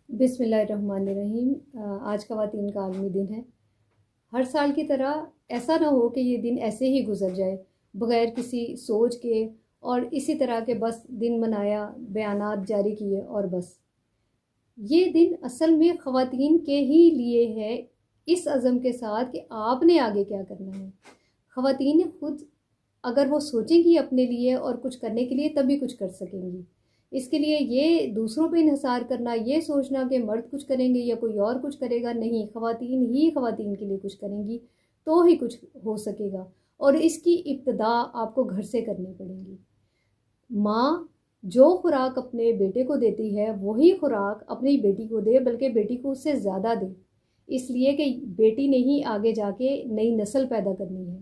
بسم اللہ الرحمن الرحیم۔ آج خواتین کا عالمی دن ہے۔ ہر سال کی طرح ایسا نہ ہو کہ یہ دن ایسے ہی گزر جائے بغیر کسی سوچ کے، اور اسی طرح کے بس دن منایا، بیانات جاری کیے اور بس۔ یہ دن اصل میں خواتین کے ہی لیے ہے، اس عزم کے ساتھ کہ آپ نے آگے کیا کرنا ہے۔ خواتین خود اگر وہ سوچیں گی اپنے لیے اور کچھ کرنے کے لیے، تبھی کچھ کر سکیں گی۔ اس کے لیے یہ دوسروں پہ انحصار کرنا، یہ سوچنا کہ مرد کچھ کریں گے یا کوئی اور کچھ کرے گا، نہیں، خواتین ہی خواتین کے لیے کچھ کریں گی تو ہی کچھ ہو سکے گا۔ اور اس کی ابتدا آپ کو گھر سے کرنی پڑے گی۔ ماں جو خوراک اپنے بیٹے کو دیتی ہے وہی خوراک اپنی بیٹی کو دے، بلکہ بیٹی کو اس سے زیادہ دے، اس لیے کہ بیٹی نے ہی آگے جا کے نئی نسل پیدا کرنی ہے۔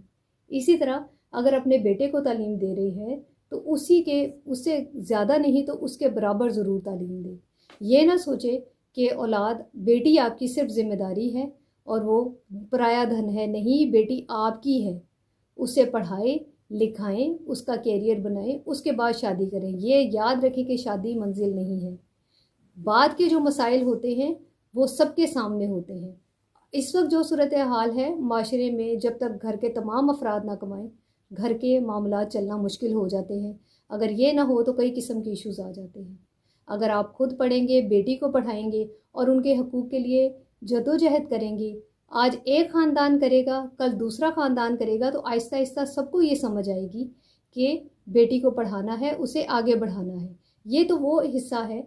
اسی طرح اگر اپنے بیٹے کو تعلیم دے رہی ہے تو اس سے زیادہ نہیں تو اس کے برابر ضرور تعلیم دے۔ یہ نہ سوچے کہ اولاد، بیٹی آپ کی صرف ذمہ داری ہے اور وہ پرایا دھن ہے، نہیں، بیٹی آپ کی ہے۔ اسے پڑھائیں، لکھائیں، اس کا کیریئر بنائیں، اس کے بعد شادی کریں۔ یہ یاد رکھیں کہ شادی منزل نہیں ہے۔ بعد کے جو مسائل ہوتے ہیں وہ سب کے سامنے ہوتے ہیں۔ اس وقت جو صورتحال ہے معاشرے میں، جب تک گھر کے تمام افراد نہ کمائیں، گھر کے معاملات چلنا مشکل ہو جاتے ہیں۔ اگر یہ نہ ہو تو کئی قسم کے ایشوز آ جاتے ہیں۔ اگر آپ خود پڑھیں گے، بیٹی کو پڑھائیں گے اور ان کے حقوق کے لیے جدوجہد کریں گے، آج ایک خاندان کرے گا، کل دوسرا خاندان کرے گا، تو آہستہ آہستہ سب کو یہ سمجھ آئے گی کہ بیٹی کو پڑھانا ہے، اسے آگے بڑھانا ہے۔ یہ تو وہ حصہ ہے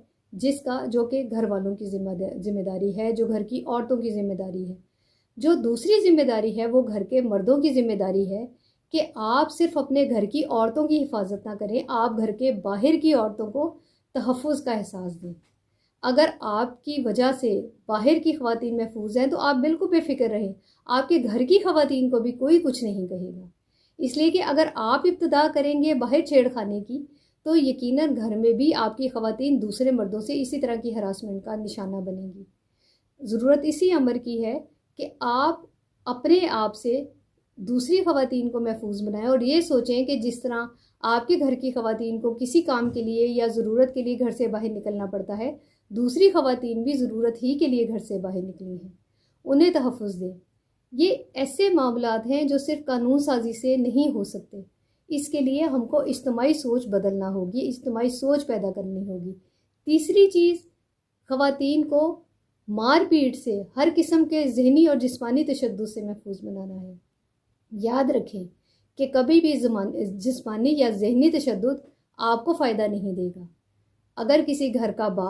جو کہ گھر والوں کی ذمہ داری ہے، جو گھر کی عورتوں کی ذمہ داری ہے۔ جو دوسری ذمہ داری ہے وہ گھر کے مردوں کی ذمہ داری ہے کہ آپ صرف اپنے گھر کی عورتوں کی حفاظت نہ کریں، آپ گھر کے باہر کی عورتوں کو تحفظ کا احساس دیں۔ اگر آپ کی وجہ سے باہر کی خواتین محفوظ ہیں تو آپ بالکل بے فکر رہیں، آپ کے گھر کی خواتین کو بھی کوئی کچھ نہیں کہے گا۔ اس لیے کہ اگر آپ ابتدا کریں گے باہر چھیڑ خانے کی تو یقیناً گھر میں بھی آپ کی خواتین دوسرے مردوں سے اسی طرح کی ہراسمنٹ کا نشانہ بنیں گی۔ ضرورت اسی امر کی ہے کہ آپ اپنے آپ سے دوسری خواتین کو محفوظ بنائیں، اور یہ سوچیں کہ جس طرح آپ کے گھر کی خواتین کو کسی کام کے لیے یا ضرورت کے لیے گھر سے باہر نکلنا پڑتا ہے، دوسری خواتین بھی ضرورت ہی کے لیے گھر سے باہر نکلی ہیں، انہیں تحفظ دیں۔ یہ ایسے معاملات ہیں جو صرف قانون سازی سے نہیں ہو سکتے۔ اس کے لیے ہم کو اجتماعی سوچ بدلنا ہوگی، اجتماعی سوچ پیدا کرنی ہوگی۔ تیسری چیز، خواتین کو مار پیٹ سے، ہر قسم کے ذہنی اور جسمانی تشدد سے محفوظ بنانا ہے۔ یاد رکھیں کہ کبھی بھی جسمانی یا ذہنی تشدد آپ کو فائدہ نہیں دے گا۔ اگر کسی گھر کا باپ